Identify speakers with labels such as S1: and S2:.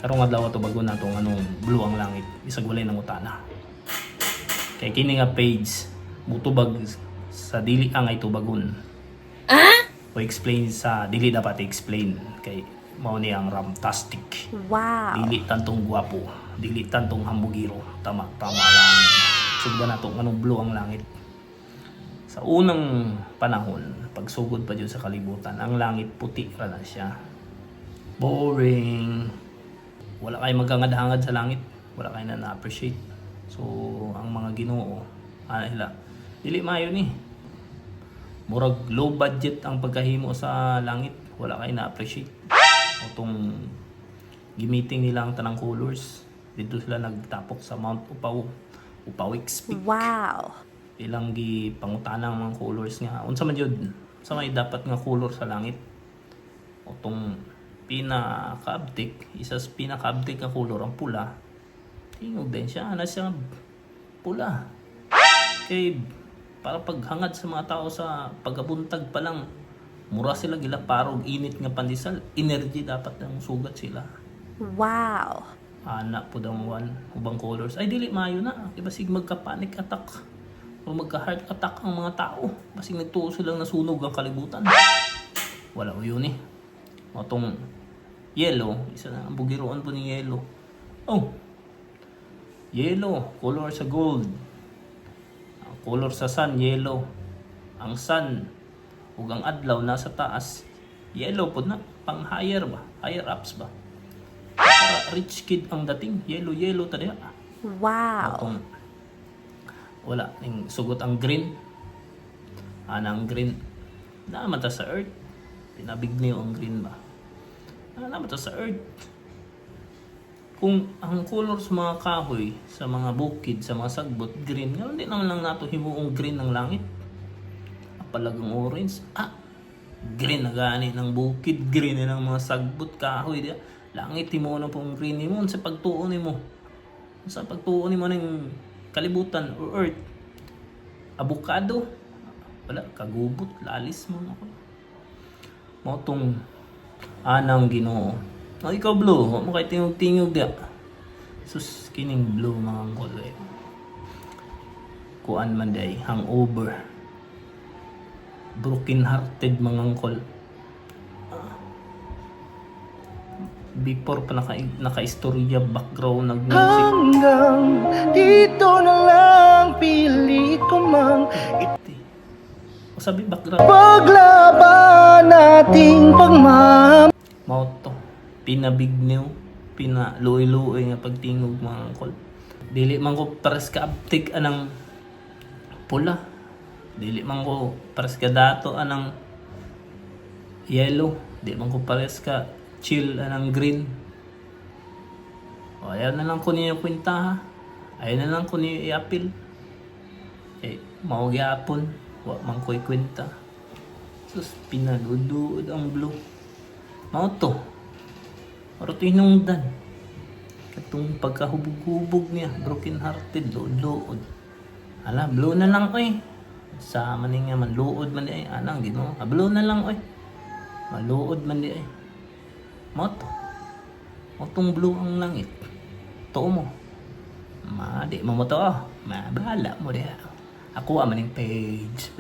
S1: Karong adlaw to bago na tong anong blue ang langit. Bisag walay nang utana. Kay kini nga page mutubag sa dili ang ay tubagon. O explain sa dili dapat i-explain kay mao ni ang ramtastic.
S2: Wow.
S1: Dili tantong gwapo, dili tantong hambugiro. Tama lang. Sugdan na tong anong blue ang langit. Sa unang panahon, pagsugod pa dyan sa kalibutan, ang langit puti ra na siya. Boring. Wala kayo magangad-hangad sa langit. Wala kayo na na-appreciate. So, ang mga Ginoo, dili mayo ni. Murag low budget ang pagkahimo sa langit. Wala kayo na-appreciate. O tong gimiting nila ang tanang colors. Dito sila nagtapok sa Mount Upawix Peak.
S2: Wow.
S1: Ilang gi pangutanang mga colors nga. Unsa man jud? Sa may dapat nga color sa langit. O tong pinaka-uptick, isa sa pinaka-uptick nga color ang pula. Tingog din siya, ana siya pula. Kay para paghangad sa mga tao sa pagabuntag pa lang, mura sila gila parog init nga pandesal, energy dapat ang sugat sila.
S2: Wow.
S1: Ana po daw one ubang colors. Ay dili maayo na, kay basig magka-panic attack o magka-heart attack ang mga tao. Basig nagtuo silang nasunog ang kalibutan. Wala ko yun eh. O tong yellow, isa na ang bugiroan po ni yellow. Oh, yellow, color sa gold. Ang color sa sun, yellow. Ang sun, ug ang adlaw nasa taas, yellow po na, pang higher ba? Higher ups ba? Para rich kid ang dating, yellow tadi.
S2: Wow.
S1: Atong, wala, yung sugot ang green. Ang green, naman ta sa earth. Pinabigniw ang green ba? Naman ta sa earth. Kung ang color sa mga kahoy, sa mga bukid, sa mga sagbot, green, nga hindi naman lang nato himuong green ng langit. Palagang orange, green na gani ng bukid, green na ng mga sagbot, kahoy, diya. Langit mo na pong green mo sa pagtuon mo. Sa pagtuon mo ng kalibutan o earth. Avocado, wala, kagubot, lalis mo ako. Mo tong anang Ginoo. Ikaw blue, mo kay tingog-tingog dia. Sus kining blue mga angkol eh. Kuan man day, hangover. Broken hearted mga angkol. Before pa naka-istorya background nag-music.
S3: Hanggang dito na lang pili ko mang
S1: O sabi background.
S3: ipaglaban nating pagmamahal.
S1: Mao to. Pinabignew, pinaluoy-luoy nga pagtingog mga angkol. Dili man ko pares ka uptick anang pula. Dili man ko pares ka dato anang yellow. Dili man ko pares ka chill anang green. O ayaw na lang ko niyo kwenta ha. Ayaw na lang ko niyo i-appeal. Mao gyapon, wa man ko'y kwenta. Sus pinaluduod ang blue. Mao to. Oro tinungdan. Katong pagkahubog-hubog niya, broken hearted, luod-luod. Ala, blue na lang oy. Sa maning nga man luod man di ay anang Ginoo. Blue na lang oy. Maluod man di ay. Moto. Motong blue ang langit. Tuo mo. Di mo mo to. Mabahala mo diha. Ako maning page.